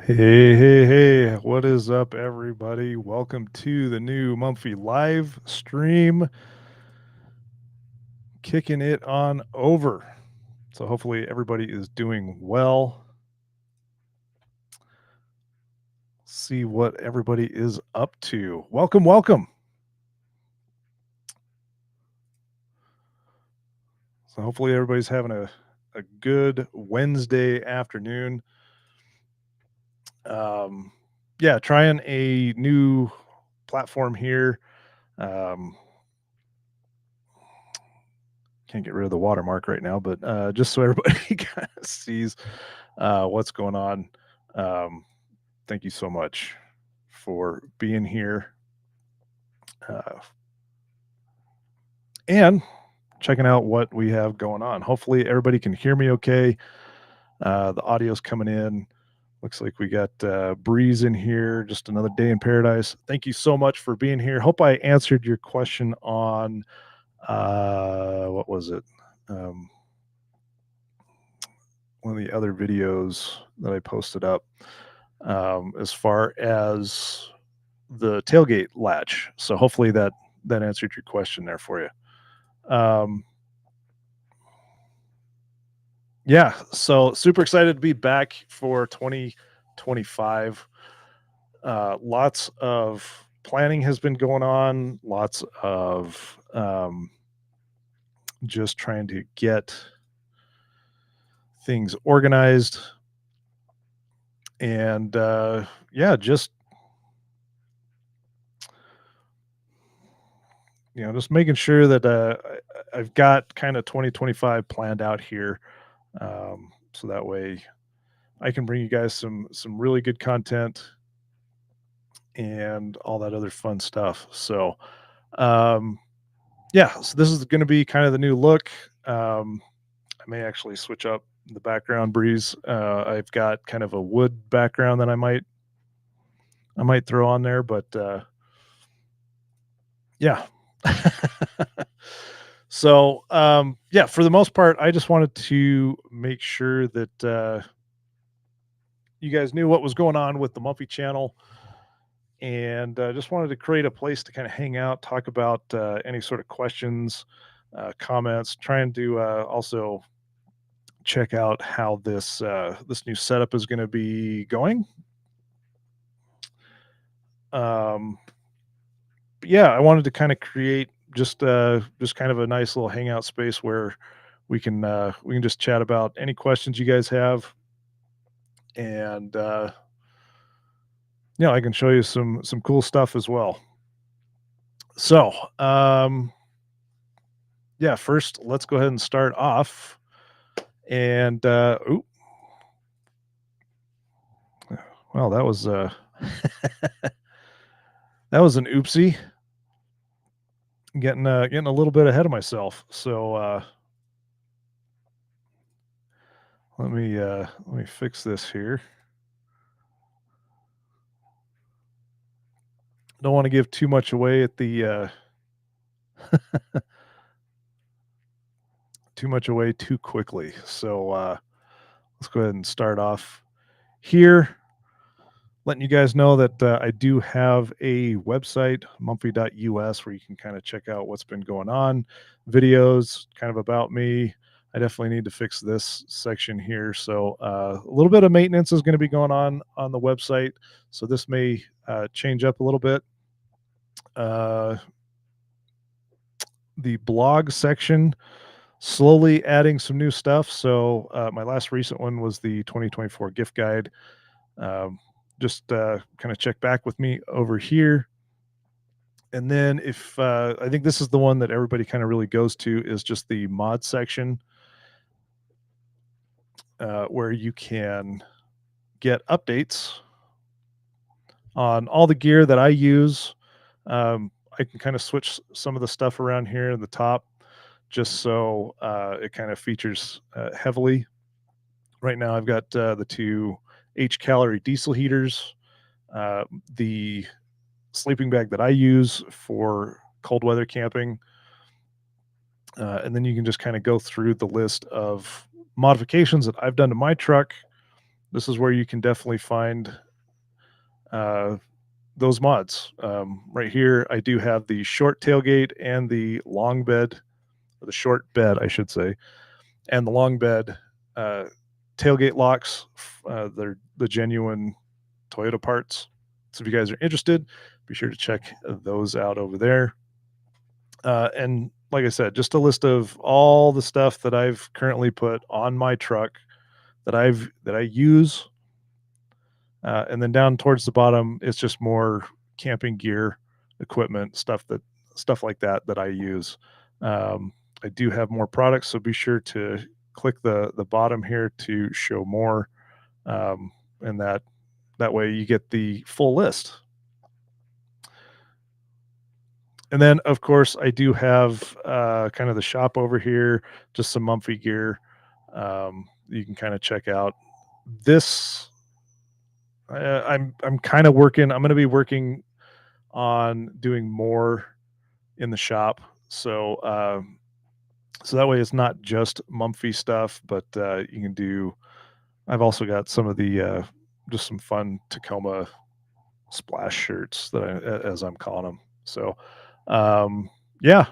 Hey, hey, hey, what is up, everybody? Welcome to the new Mumfy live stream, kicking it on over. So, hopefully, everybody is doing well. See what everybody is up to. Welcome, welcome. So, hopefully, everybody's having a good Wednesday afternoon. Um, yeah, trying a new platform here. Um, can't get rid of the watermark right now, but just so everybody kind of sees what's going on. Um, thank you so much for being here uh, and checking out what we have going on. Hopefully, everybody can hear me okay. The audio's coming in. Looks like we got Breeze in here. Just another day in paradise. Thank you so much for being here. Hope I answered your question on what was it? Um, one of the other videos that I posted up as far as the tailgate latch. So hopefully that answered your question there for you. Um, yeah, so super excited to be back for 2025. Lots of planning has been going on. Lots of just trying to get things organized, and yeah, just just making sure that I've got kind of 2025 planned out here, so that way I can bring you guys some really good content and all that other fun stuff. So, um, yeah, so this is going to be kind of the new look. I may actually switch up the background breeze. I've got kind of a wood background that I might throw on there, but yeah. So, yeah, for the most part, I just wanted to make sure that you guys knew what was going on with the Mumpy channel, and just wanted to create a place to kind of hang out, talk about any sort of questions, comments, trying to also check out how this new setup is going to be going. Um, but yeah, I wanted to kind of create just kind of a nice little hangout space where we can just chat about any questions you guys have, and yeah, I can show you some cool stuff as well. So, yeah, first let's go ahead and start off. And ooh, well, that was that was an oopsie. Getting a little bit ahead of myself. So let me fix this here. Don't want to give too much away at the too much away too quickly. So let's go ahead and start off here. Letting you guys know that I do have a website, mumphy.us, where you can kind of check out what's been going on, videos kind of about me. I definitely need to fix this section here. So a little bit of maintenance is going to be going on the website. So this may change up a little bit. Uh, the blog section, slowly adding some new stuff. So my last recent one was the 2024 gift guide. Um, just kind of check back with me over here. And then if I think this is the one that everybody kind of really goes to is just the mod section, where you can get updates on all the gear that I use. I can kind of switch some of the stuff around here in the top just so it kind of features heavily. Right now, I've got the two H calorie diesel heaters, the sleeping bag that I use for cold weather camping. And then you can just kind of go through the list of modifications that I've done to my truck this is where you can definitely find uh, those mods. Right here, I do have the short tailgate and the long bed, or the short bed, I should say, and the long bed uh, tailgate locks. They're the genuine Toyota parts. So if you guys are interested, be sure to check those out over there. And like I said, just a list of all the stuff that I've currently put on my truck that I use. And then down towards the bottom, it's just more camping gear, equipment, stuff like that that I use. Um, I do have more products, so be sure to click the bottom here to show more, and that way you get the full list. And then, of course, I do have kind of the shop over here, just some Mumfy gear. You can kind of check out this. I'm kind of working. I'm going to be working on doing more in the shop. So that way it's not just Mumfy stuff, but you can do. I've also got some of the just some fun Tacoma splash shirts that as I'm calling them. So yeah,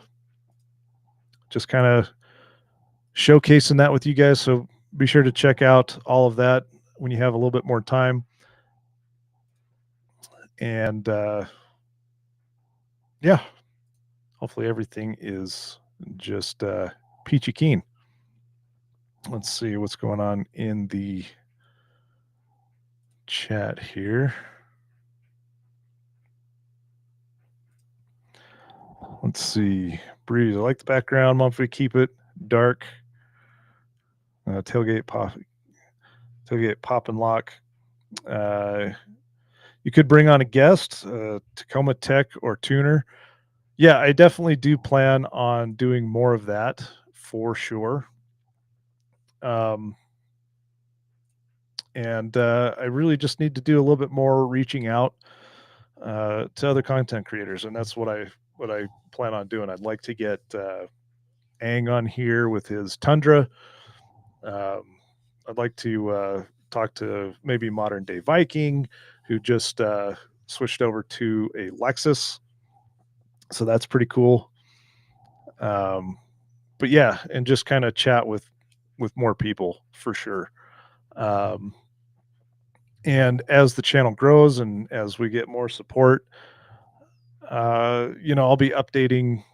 just kind of showcasing that with you guys. So be sure to check out all of that when you have a little bit more time. And yeah, hopefully everything is just peachy keen. Let's see what's going on in the chat here. Let's see. Breeze, I like the background. Mumfy, keep it dark. Tailgate pop and lock. You could bring on a guest, Tacoma Tech or Tuner. Yeah, I definitely do plan on doing more of that for sure. And I really just need to do a little bit more reaching out to other content creators, and that's what I plan on doing. I'd like to get Ang on here with his Tundra. Um, I'd like to talk to maybe modern day Viking, who just switched over to a Lexus, so that's pretty cool. Um, but yeah, and just kind of chat with more people for sure. Um, and as the channel grows and as we get more support, I'll be updating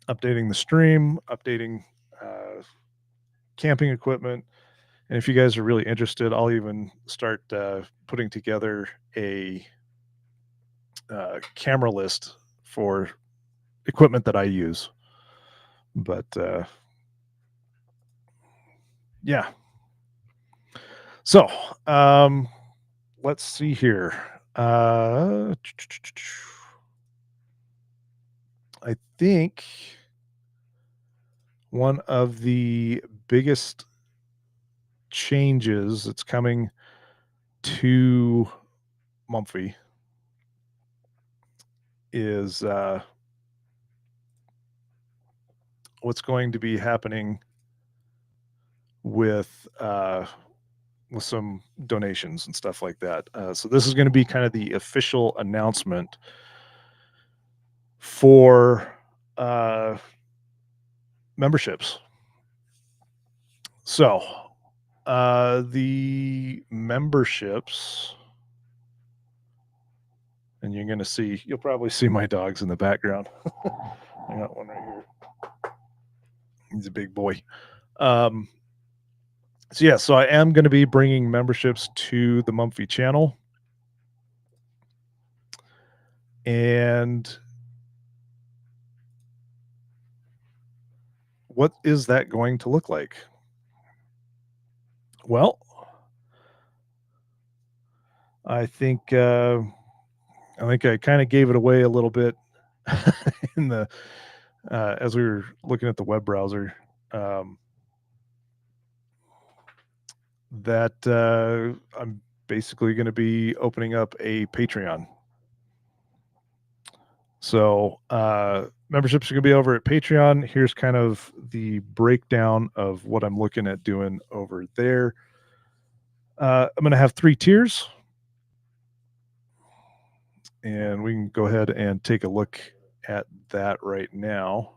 the stream, updating camping equipment. And if you guys are really interested, I'll even start putting together a camera list for equipment that I use. But yeah. So let's see here. I think one of the biggest changes that's coming to Mumfy is what's going to be happening with some donations and stuff like that. So this is going to be kind of the official announcement for memberships. So the memberships, and you'll probably see my dogs in the background. I got one right here. He's a big boy. So I am going to be bringing memberships to the Mumfy channel. And what is that going to look like? Well, I think I kind of gave it away a little bit in the as we were looking at the web browser. That I'm basically going to be opening up a Patreon. So memberships are going to be over at Patreon. Here's kind of the breakdown of what I'm looking at doing over there. I'm going to have 3 tiers, and we can go ahead and take a look at that right now.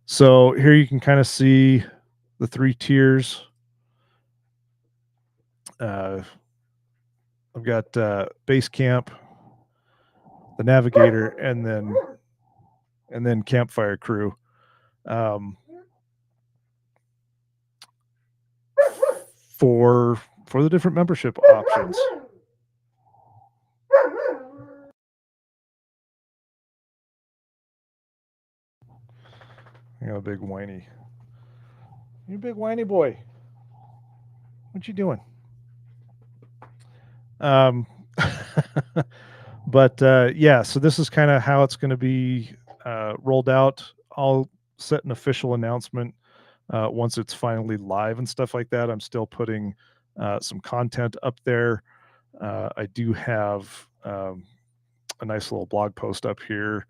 So here you can kind of see the 3 tiers. Uh, I've got base camp, the navigator, and then campfire crew. Um, for the different membership options. You got a big whiny. You big whiny boy. What you doing? Um, but yeah, so this is kind of how it's going to be rolled out. I'll set an official announcement once it's finally live and stuff like that. I'm still putting some content up there. I do have a nice little blog post up here,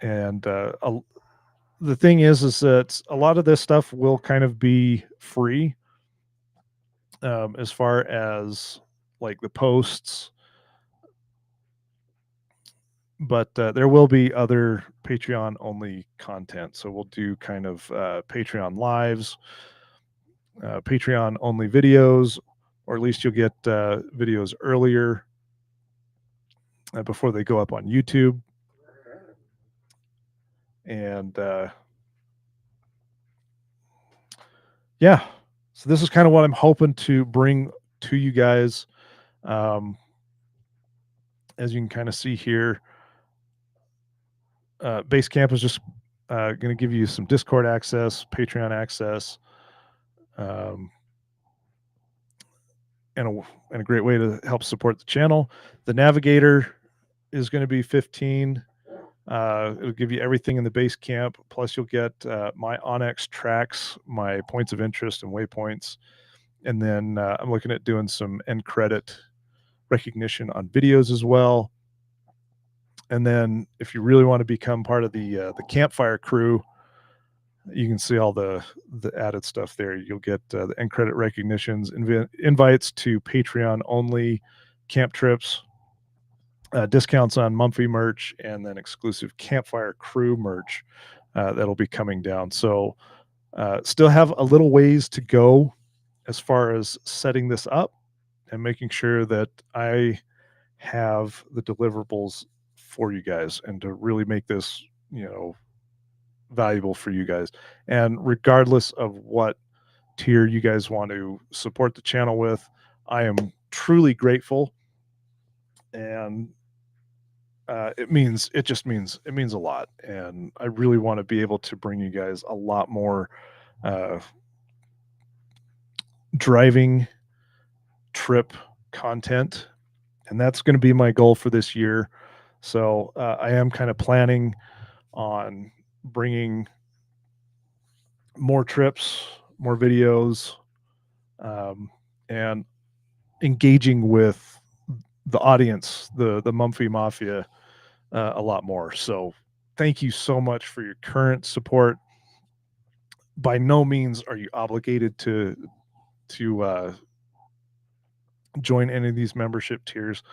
and the thing is that a lot of this stuff will kind of be free, as far as like the posts, but there will be other Patreon only content. So we'll do kind of Patreon lives, Patreon only videos, or at least you'll get videos earlier before they go up on YouTube. And yeah, so this is kind of what I'm hoping to bring to you guys. Um, as you can kind of see here, Basecamp is just going to give you some Discord access, Patreon access, um, and a great way to help support the channel. The Navigator is going to be 15. It'll give you everything in the base camp. Plus, you'll get my Onyx tracks, my points of interest and waypoints. And then I'm looking at doing some end credit recognition on videos as well. And then, if you really want to become part of the campfire crew, you can see all the added stuff there. You'll get the end credit recognitions, invites to Patreon only camp trips, discounts on Mumfy merch, and then exclusive campfire crew merch that'll be coming down. So still have a little ways to go as far as setting this up and making sure that I have the deliverables for you guys and to really make this, valuable for you guys. And regardless of what tier you guys want to support the channel with, I am truly grateful. And it means a lot. And I really want to be able to bring you guys a lot more uh, driving trip content. And that's going to be my goal for this year. So I am kind of planning on bringing more trips, more videos, and engaging with the audience, the Mumfy Mafia, a lot more. So thank you so much for your current support. By no means are you obligated to join any of these membership tiers.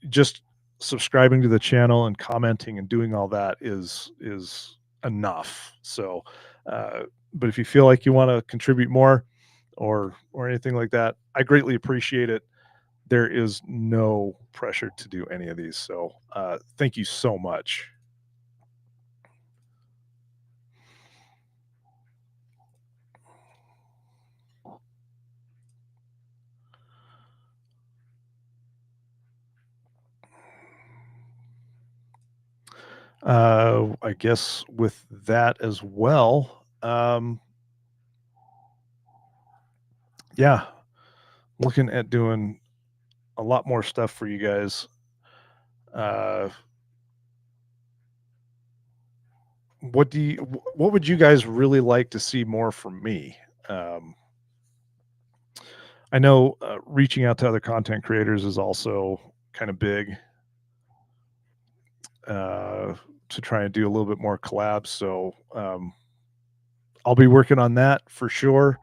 Just subscribing to the channel and commenting and doing all that is enough. So, but if you feel like you want to contribute more or anything like that, I greatly appreciate it. There is no pressure to do any of these. So, thank you so much. I guess with that as well, yeah, looking at doing a lot more stuff for you guys. Uh, what would you guys really like to see more from me? Um, I know reaching out to other content creators is also kind of big, uh, to try and do a little bit more collabs. So I'll be working on that for sure.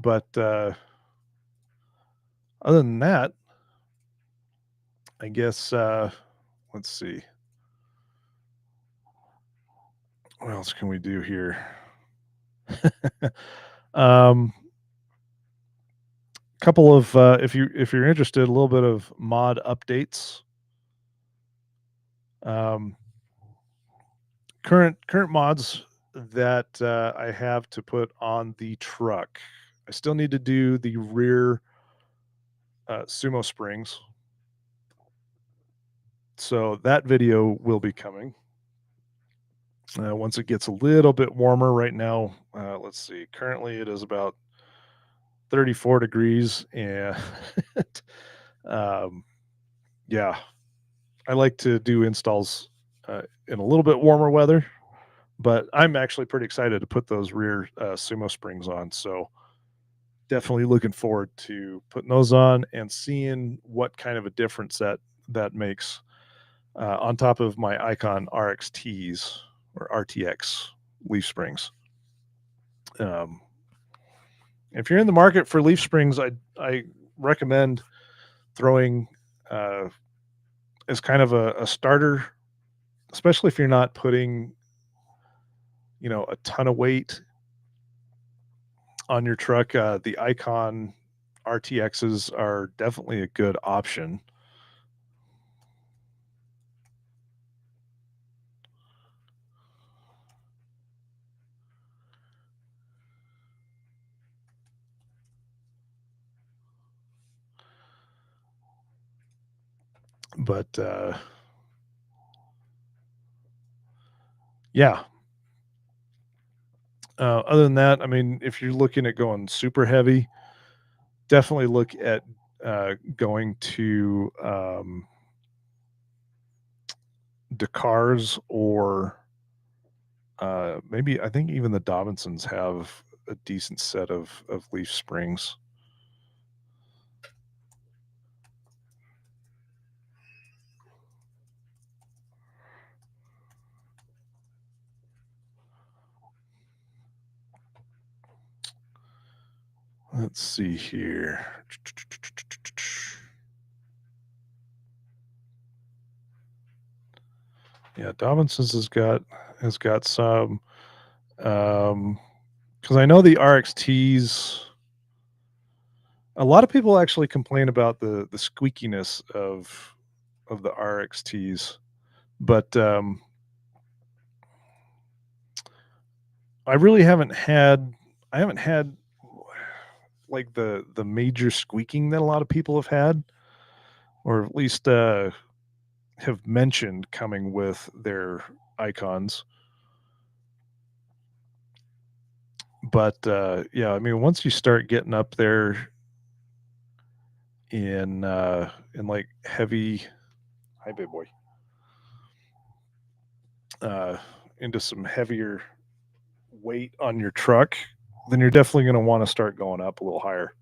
But other than that, I guess let's see. What else can we do here? um, couple of if you're interested, a little bit of mod updates. Um, current mods that I have to put on the truck. I still need to do the rear sumo springs, so that video will be coming once it gets a little bit warmer. Right now, let's see. Currently, it is about 34 degrees, and um, yeah, I like to do installs in a little bit warmer weather, but I'm actually pretty excited to put those rear sumo springs on. So definitely looking forward to putting those on and seeing what kind of a difference that makes on top of my Icon RXTs or RTX leaf springs. Um, if you're in the market for leaf springs, I recommend throwing uh, as kind of a starter, especially if you're not putting a ton of weight on your truck. The Icon RTXs are definitely a good option. But yeah, other than that, I mean, if you're looking at going super heavy, definitely look at going to Dakars or maybe I think even the Dobinsons have a decent set of leaf springs. Let's see here. Yeah, Dobinsons has got some. Because I know the RXTs. A lot of people actually complain about the squeakiness of the RXTs, but I really haven't had like the major squeaking that a lot of people have had, or at least have mentioned coming with their icons. But yeah, I mean, once you start getting up there in like heavy, hi big boy, uh, into some heavier weight on your truck, then you're definitely going to want to start going up a little higher.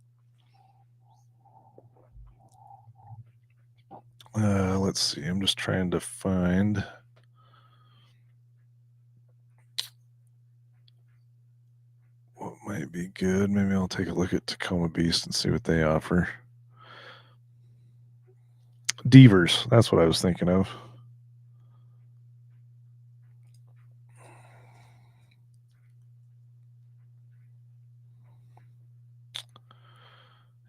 Let's see. I'm just trying to find. What might be good? Maybe I'll take a look at Tacoma Beast and see what they offer. Devers, that's what I was thinking of.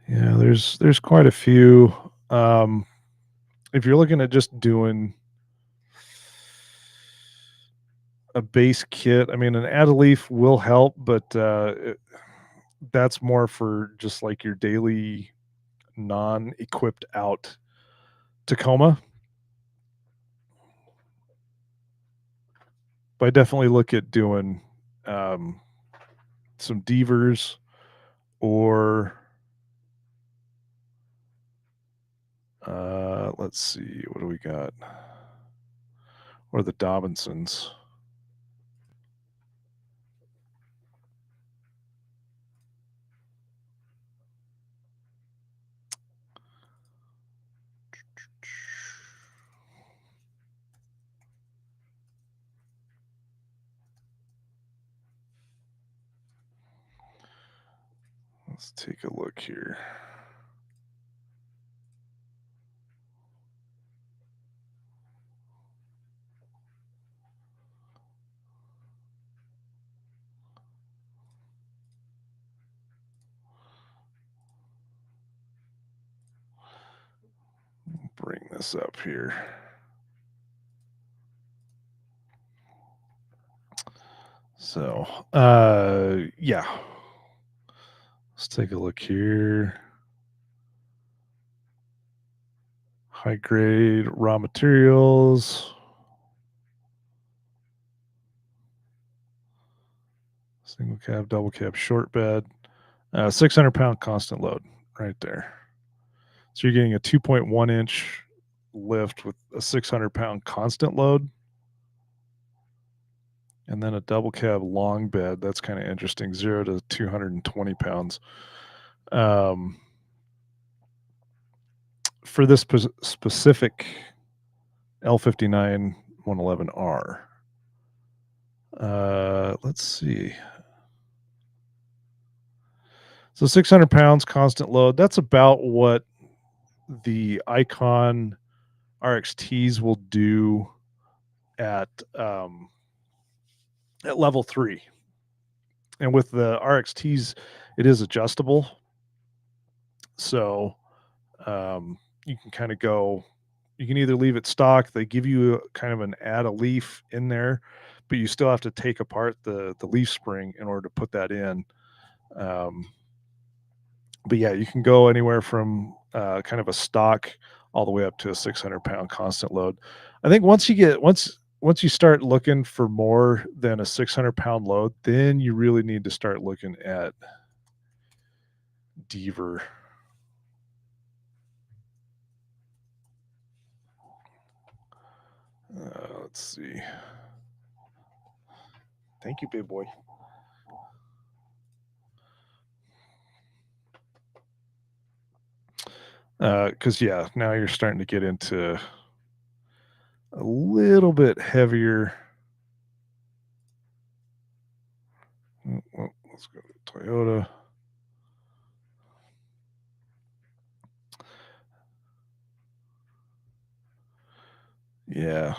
Yeah, there's quite a few. If you're looking at just doing a base kit, I mean, an add a leaf will help, but that's more for just like your daily non-equipped out Tacoma. But I definitely look at doing um, some Devers or let's see, what do we got? Or the Dobinsons. Let's take a look here. Bring this up here. So, yeah. Let's take a look here. High grade raw materials. Single cab, double cab, short bed. 600-pound constant load right there. So you're getting a 2.1-inch lift with a 600-pound constant load. And then a double cab long bed. That's kind of interesting. 0 to 220 pounds. For this specific L59 111R. Let's see. So 600 pounds constant load. That's about what the Icon RXTs will do at level 3. And with the RXTs, it is adjustable. So you can kind of go, you can either leave it stock. They give you kind of an add a leaf in there, but you still have to take apart the leaf spring in order to put that in. But yeah, you can go anywhere from kind of a stock all the way up to a 600-pound constant load. I think once you start looking for more than a 600-pound load, then you really need to start looking at Deaver. Let's see. Thank you, big boy. Because yeah, now you're starting to get into a little bit heavier. Well, let's go to Toyota. Yeah.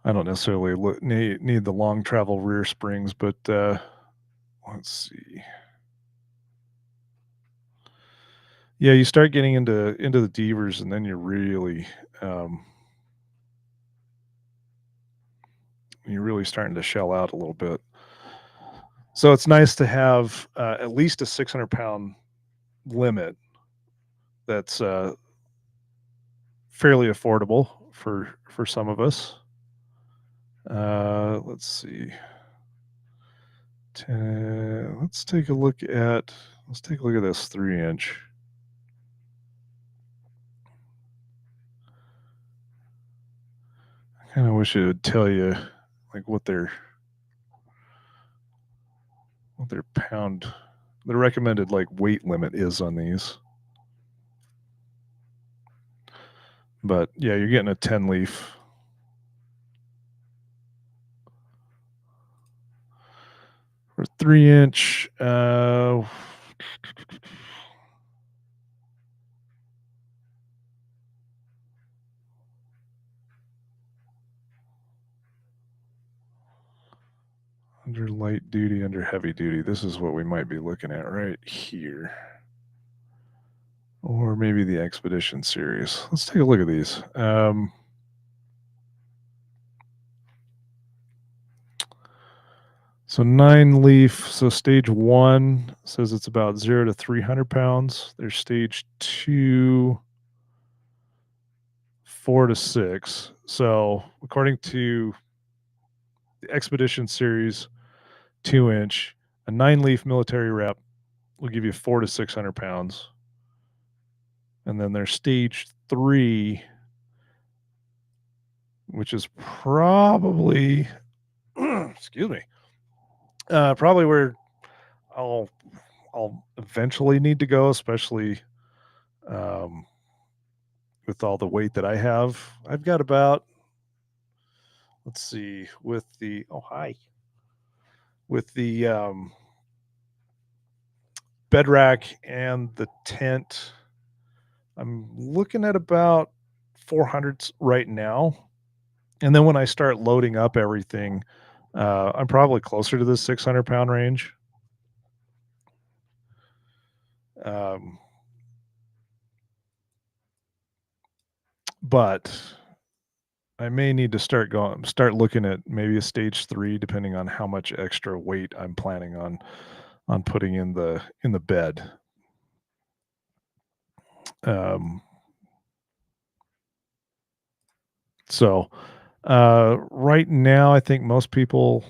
I don't necessarily need the long travel rear springs, but let's see. Yeah, you start getting into the Devers, and then um, you're really starting to shell out a little bit. So it's nice to have at least a 600-pound limit that's fairly affordable for some of us. Let's see. Let's take a look at this 3-inch. I kind of wish it would tell you like what their pound, the recommended like weight limit is on these. But yeah, you're getting a 10 leaf. For 3-inch, under light duty, under heavy duty. This is what we might be looking at right here. Or maybe the Expedition series. Let's take a look at these. So 9 leaf. So stage 1 says it's about 0 to 300 pounds. There's stage 2, 4 to 6. So according to the Expedition series 2-inch, a 9 leaf military wrap will give you 4 to 600 pounds. And then there's stage 3, which is probably, excuse me, probably where I'll eventually need to go, especially with all the weight that I have. I've got about let's see, with the oh hi, with the bed rack and the tent, I'm looking at about 400s right now. And then when I start loading up everything, I'm probably closer to the 600-pound range. Um, but I may need to start looking at maybe a stage 3 depending on how much extra weight I'm planning on putting in the bed. Um, so, right now, I think most people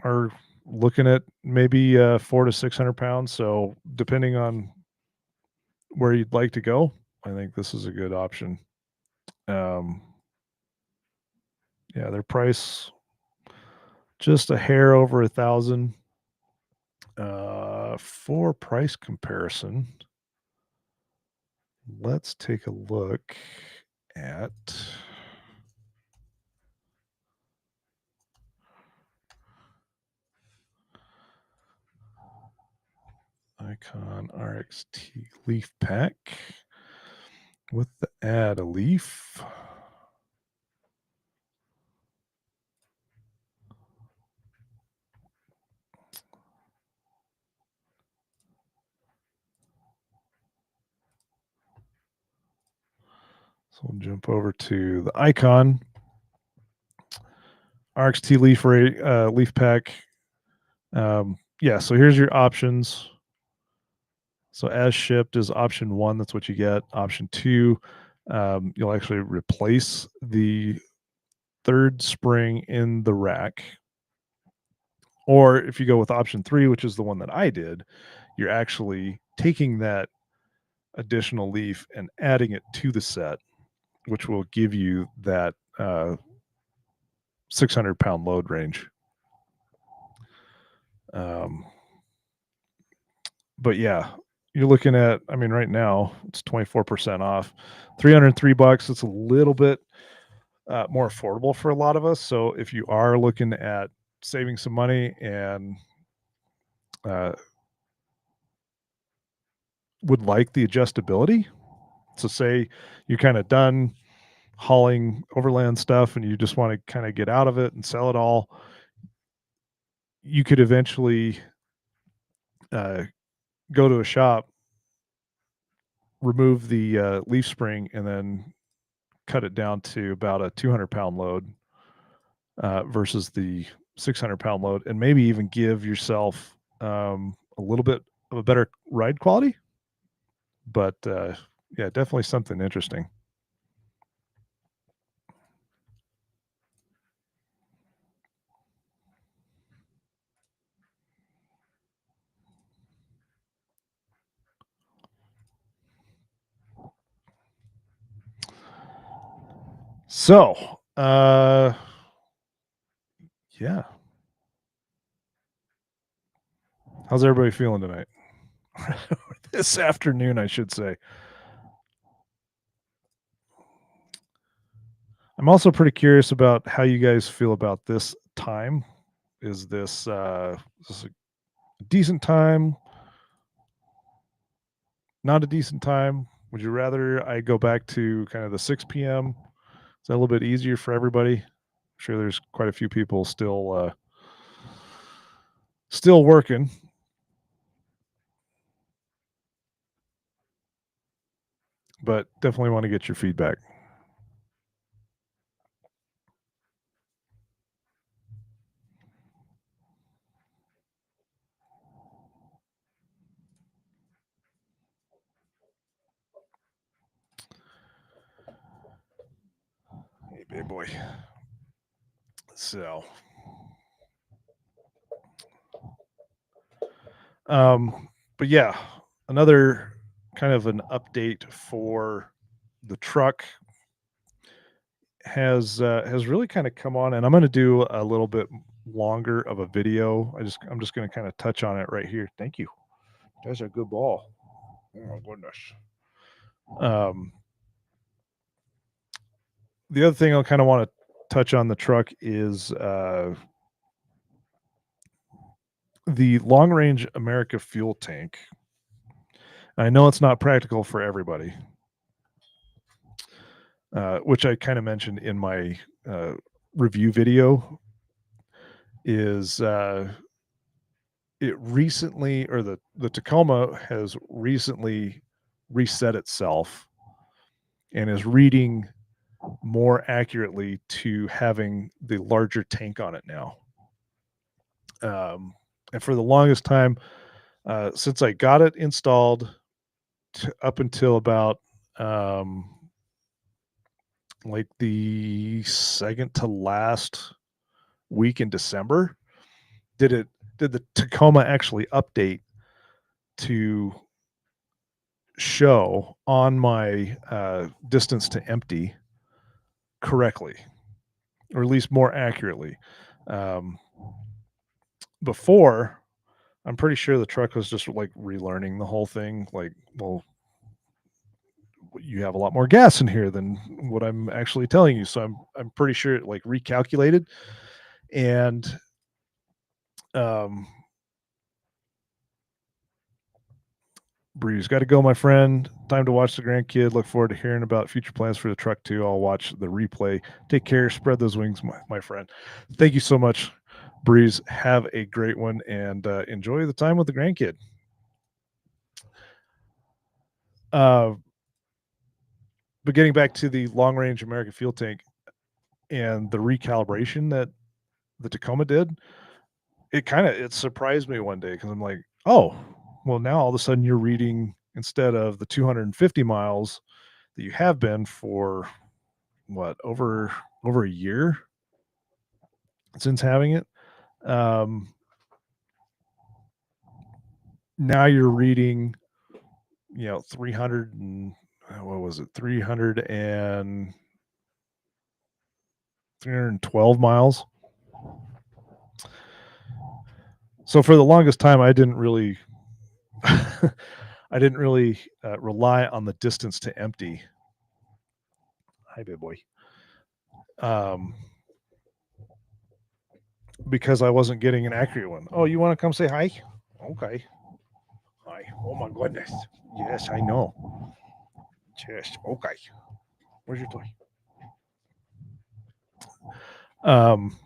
are looking at maybe, 4 to 600 pounds, so depending on where you'd like to go, I think this is a good option. Um, yeah, their price just a hair over 1,000. For price comparison, let's take a look at Icon RXT leaf pack with the add a leaf. So we'll jump over to the Icon RXT leaf pack. Yeah, so here's your options. So as shipped is option one. That's what you get. Option two, you'll actually replace the third spring in the rack. Or if you go with option three, which is the one that I did, you're actually taking that additional leaf and adding it to the set, which will give you that 600-pound load range. Um, but yeah, you're looking at, I mean, right now it's 24% off, $303. It's a little bit more affordable for a lot of us. So if you are looking at saving some money and uh, would like the adjustability, so say you're kind of done hauling overland stuff and you just want to kind of get out of it and sell it all, you could eventually uh, go to a shop, remove the leaf spring, and then cut it down to about a 200-pound load versus the 600-pound load, and maybe even give yourself a little bit of a better ride quality. But yeah, definitely something interesting. So, yeah, how's everybody feeling tonight? This afternoon, I should say. I'm also pretty curious about how you guys feel about this time. Is this a decent time? Not a decent time? Would you rather I go back to kind of the 6 p.m.? Is that a little bit easier for everybody? I'm sure there's quite a few people still working, but definitely want to get your feedback. Hey, big boy. So, but yeah, another kind of an update for the truck has really kind of come on, and I'm going to do a little bit longer of a video. I'm just going to kind of touch on it right here. Thank you. That's a good ball. Oh my goodness. Um, the other thing I kind of want to touch on the truck is the long range America fuel tank. I know it's not practical for everybody, which I kind of mentioned in my uh, review video. Is it recently, or the Tacoma has recently reset itself and is reading more accurately to having the larger tank on it now. Um, and for the longest time, since I got it installed up until about um, like the second to last week in December, did it did the Tacoma actually update to show on my distance to empty correctly, or at least more accurately. Um, Before, I'm pretty sure the truck was just like relearning the whole thing. Like, well, you have a lot more gas in here than what I'm actually telling you. So I'm pretty sure it like recalculated. And um, Breeze, got to go, my friend. Time to watch the grandkid. Look forward to hearing about future plans for the truck too. I'll watch the replay. Take care. Spread those wings, my friend. Thank you so much, Breeze. Have a great one and enjoy the time with the grandkid. Uh, but getting back to the long range American fuel tank and the recalibration that the Tacoma did, it surprised me one day because I'm like, oh, well, now all of a sudden you're reading, instead of the 250 miles that you have been for what, over a year since having it. Um, Now you're reading, 300 and what was it, 312 miles. So for the longest time, I didn't really, rely on the distance to empty. Hi, big boy. Um, because I wasn't getting an accurate one. Oh, you want to come say hi? Okay. Hi. Oh my goodness. Yes, I know. Yes. Okay. Where's your toy? Um,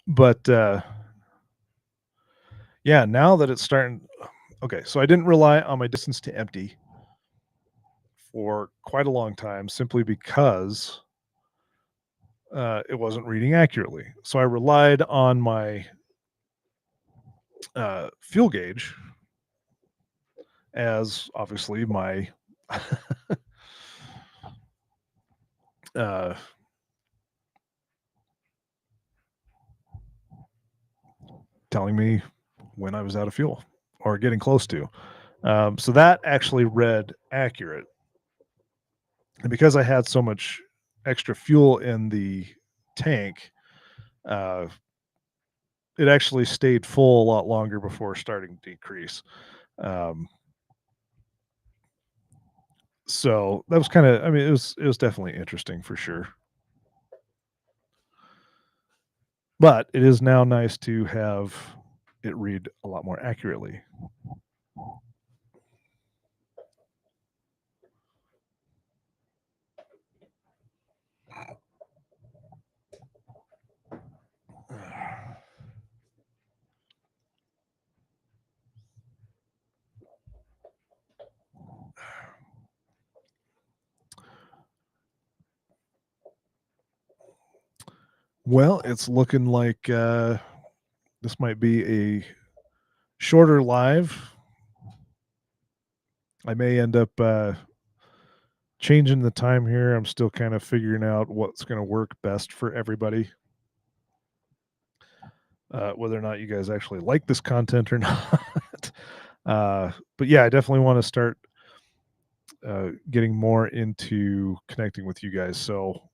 but yeah, now that it's starting. Okay, so I didn't rely on my distance to empty for quite a long time simply because it wasn't reading accurately. So I relied on my fuel gauge as obviously my uh, telling me when I was out of fuel or getting close to. So that actually read accurate. And because I had so much extra fuel in the tank, uh, it actually stayed full a lot longer before starting to decrease. Um, so that was kind of, I mean, it was definitely interesting for sure. But it is now nice to have it read a lot more accurately. Well, it's looking like this might be a shorter live. I may end up changing the time here. I'm still kind of figuring out what's going to work best for everybody. Whether or not you guys actually like this content or not. But yeah, I definitely want to start getting more into connecting with you guys. So,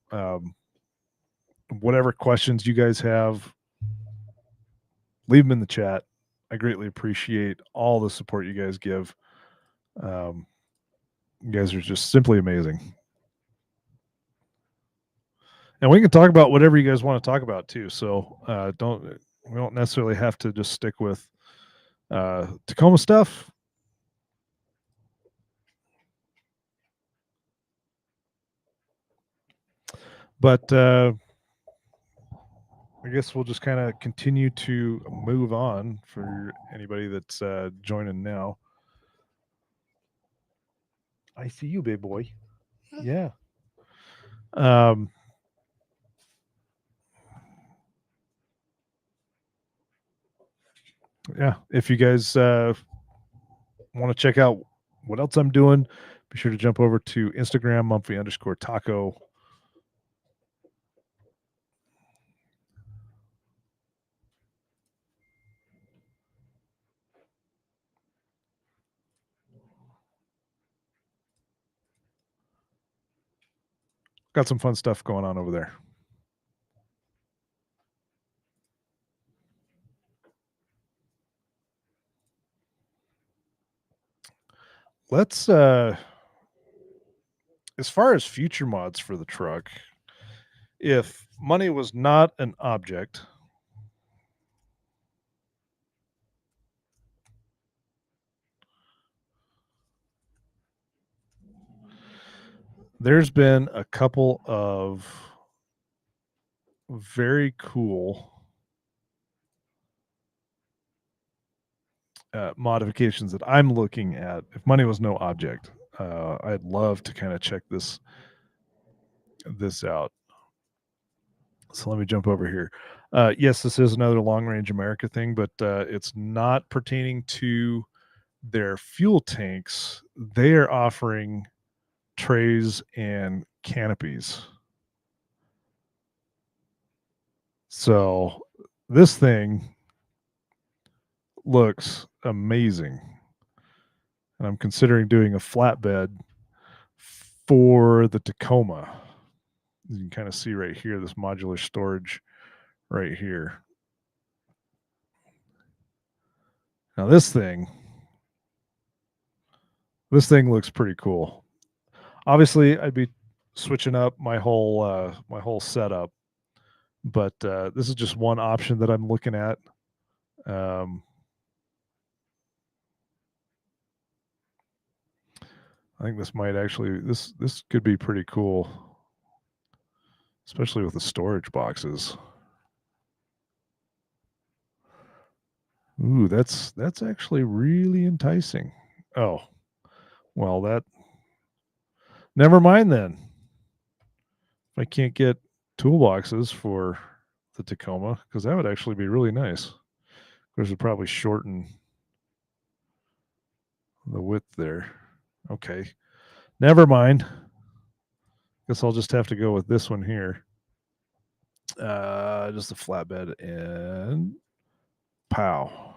whatever questions you guys have, leave them in the chat. I greatly appreciate all the support you guys give. Um, you guys are just simply amazing. And we can talk about whatever you guys want to talk about too. So we don't necessarily have to just stick with Tacoma stuff. But I guess we'll just kind of continue to move on for anybody that's joining now. I see you, big boy. Yeah. Um, yeah. If you guys want to check out what else I'm doing, be sure to jump over to Instagram, Mumfy_taco. Got some fun stuff going on over there. Let's as far as future mods for the truck, if money was not an object, there's been a couple of very cool modifications that I'm looking at. If money was no object, I'd love to kind of check this out. So let me jump over here. Yes, this is another Long Range America thing, but it's not pertaining to their fuel tanks. They are offering trays and canopies. So this thing looks amazing. And I'm considering doing a flatbed for the Tacoma. You can kind of see right here this modular storage right here. Now this thing looks pretty cool. Obviously, I'd be switching up my whole setup, but this is just one option that I'm looking at. Um, I think this might actually this could be pretty cool, especially with the storage boxes. Ooh, that's actually really enticing. Oh, well, that never mind then. If I can't get toolboxes for the Tacoma, because that would actually be really nice. Of course, it'd probably shorten the width there. Okay, never mind. Guess I'll just have to go with this one here. Just a flatbed and pow.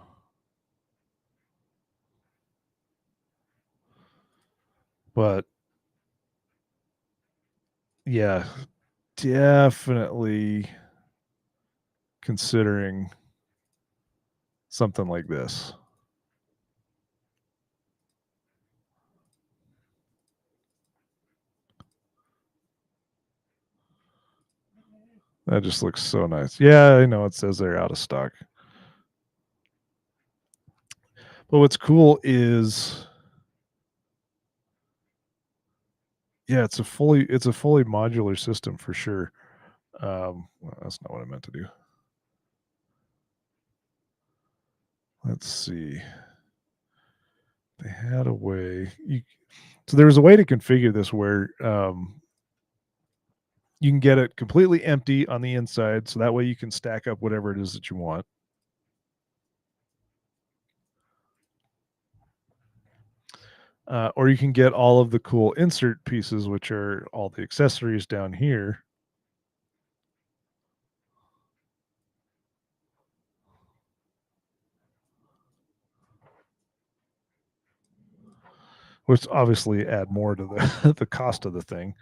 But yeah, definitely considering something like this. That just looks so nice. Yeah, I know it says they're out of stock. But what's cool is yeah, it's a fully modular system for sure. Well, that's not what I meant to do. Let's see. They had a way. So there was a way to configure this where you can get it completely empty on the inside, so that way you can stack up whatever it is that you want. Or you can get all of the cool insert pieces, which are all the accessories down here. Which obviously add more to the the cost of the thing.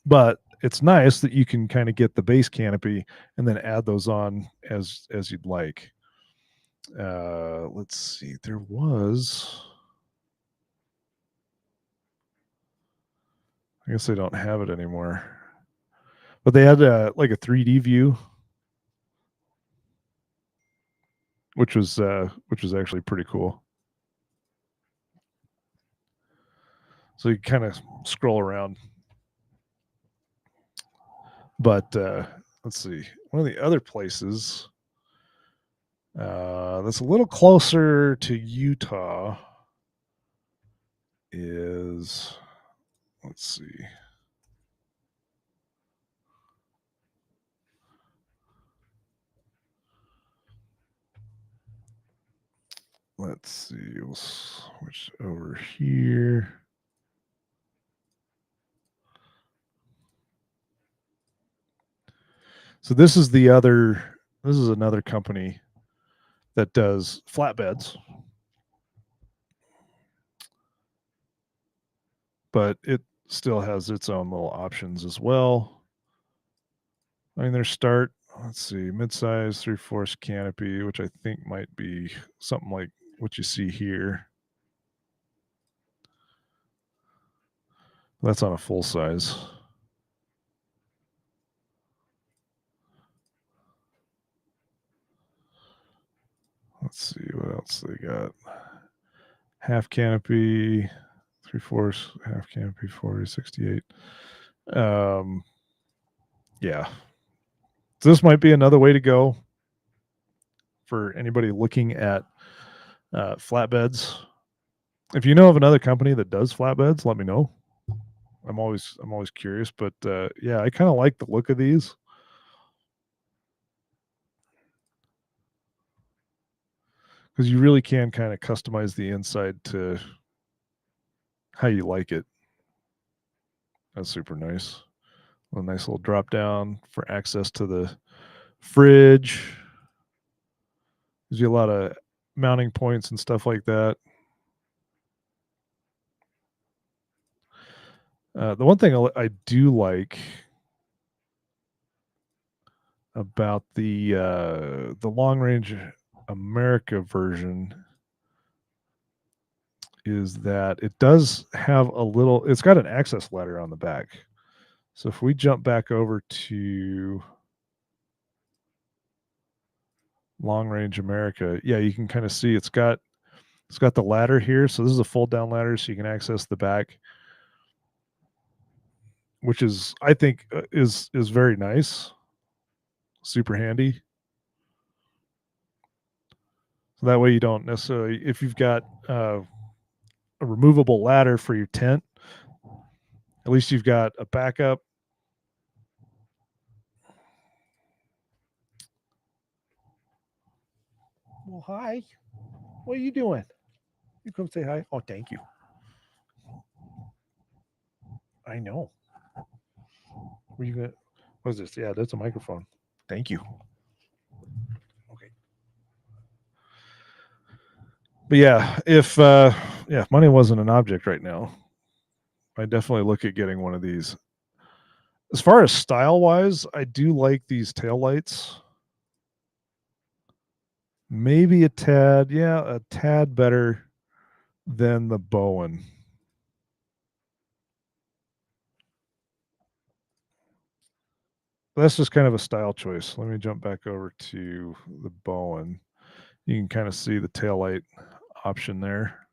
But it's nice that you can kind of get the base canopy and then add those on as you'd like. Let's see. There was. I guess I don't have it anymore. But they had like a 3D view, which was actually pretty cool. So you kind of scroll around. But let's see, one of the other places that's a little closer to Utah is, let's see. Let's see, we'll switch over here. So this is another company that does flatbeds, but it still has its own little options as well. I mean, their start, let's see, mid-size 3/4 canopy, which I think might be something like what you see here. That's on a full size. Let's see what else they got. Half canopy, 3/4, half canopy, 40, 68. Yeah. So this might be another way to go for anybody looking at flatbeds. If you know of another company that does flatbeds, let me know. I'm always curious, but yeah, I kind of like the look of these because you really can kind of customize the inside to how you like it. That's super nice. A nice little drop down for access to the fridge. Gives you a lot of mounting points and stuff like that. The one thing I do like about the long range America version is that it does have a little. It's got an access ladder on the back. So if we jump back over to long range America, yeah, you can kind of see it's got the ladder here. So this is a fold down ladder, so you can access the back, which is I think is very nice, super handy. So that way you don't necessarily, if you've got a removable ladder for your tent, at least you've got a backup. Well, hi. What are you doing? You come say hi. Oh, thank you. I know. Were you gonna? What is this? Yeah, that's a microphone. Thank you. Okay. But yeah, if money wasn't an object right now, I definitely look at getting one of these. As far as style wise, I do like these tail lights. Maybe a tad, yeah, a tad better than the Bowen. That's just kind of a style choice. Let me jump back over to the Bowen. You can kind of see the tail light option there.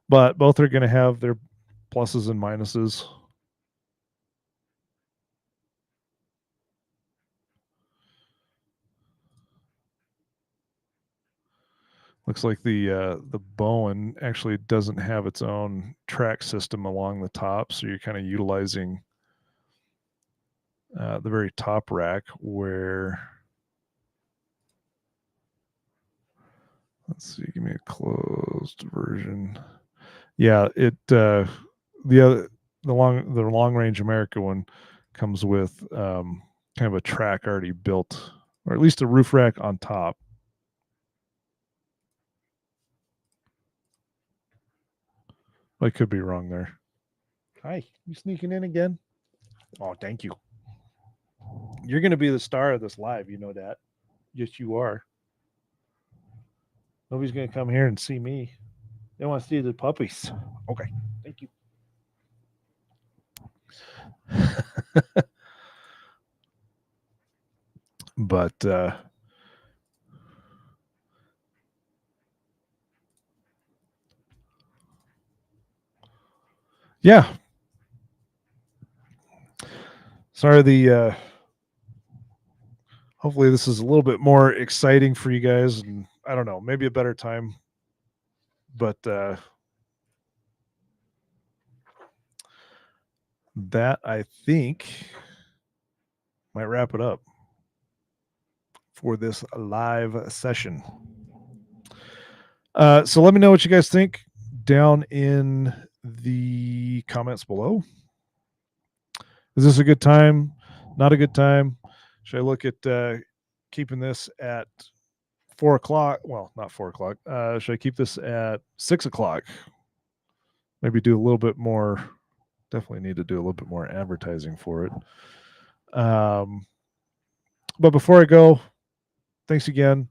But both are going to have their pluses and minuses. Looks like the Bowen actually doesn't have its own track system along the top, so you're kind of utilizing the very top rack where. Let's see, give me a closed version. Yeah, it the other the long range America one comes with kind of a track already built, or at least a roof rack on top. I could be wrong there. Hi, you sneaking in again? Oh, thank you. You're going to be the star of this live. You know that. Yes, you are. Nobody's going to come here and see me. They want to see the puppies. Okay, thank you. But yeah, sorry hopefully this is a little bit more exciting for you guys, and I don't know, maybe a better time. But that I think might wrap it up for this live session. So let me know what you guys think down in the comments below. Is this a good time? Not a good time? Should I look at keeping this at 4 o'clock? Well, not 4 o'clock. Should I keep this at 6 o'clock? Maybe do a little bit more. Definitely need to do a little bit more advertising for it. But before I go, thanks again.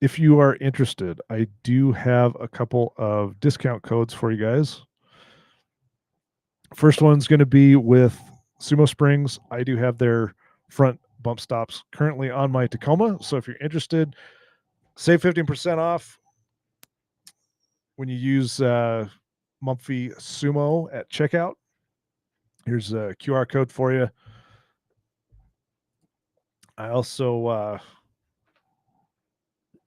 If you are interested, I do have a couple of discount codes for you guys. First one's going to be with Sumo Springs. I do have their front bump stops currently on my Tacoma. So if you're interested, save 15% off when you use Mumfy Sumo at checkout. Here's a QR code for you. I also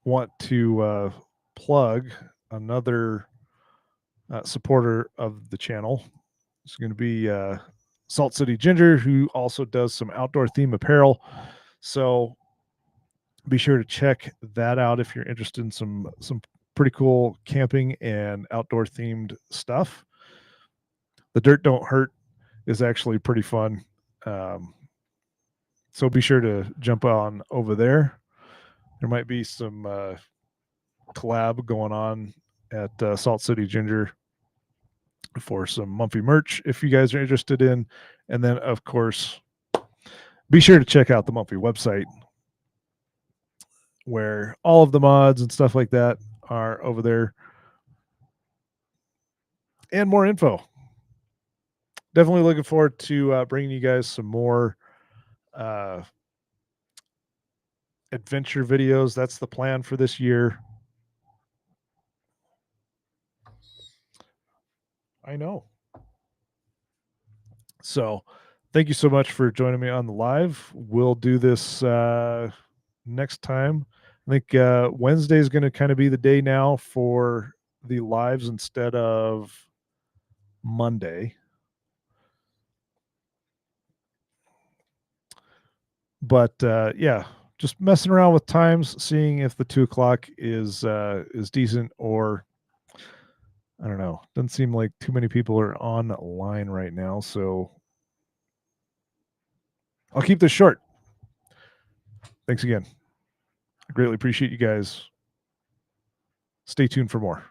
want to plug another supporter of the channel. It's going to be Salt City Ginger, who also does some outdoor theme apparel. So be sure to check that out if you're interested in some pretty cool camping and outdoor themed stuff. The Dirt Don't Hurt is actually pretty fun. So be sure to jump on over there. There might be some collab going on at Salt City Ginger for some Mumfy merch if you guys are interested in. And then, of course, be sure to check out the Mumfy website where all of the mods and stuff like that are over there and more info. Definitely looking forward to bringing you guys some more adventure videos. That's the plan for this year. I know. So thank you so much for joining me on the live. We'll do this next time. I think Wednesday is going to kind of be the day now for the lives instead of Monday. But yeah, just messing around with times, seeing if the 2 o'clock is decent, or I don't know. Doesn't seem like too many people are online right now, so I'll keep this short. Thanks again. I greatly appreciate you guys. Stay tuned for more.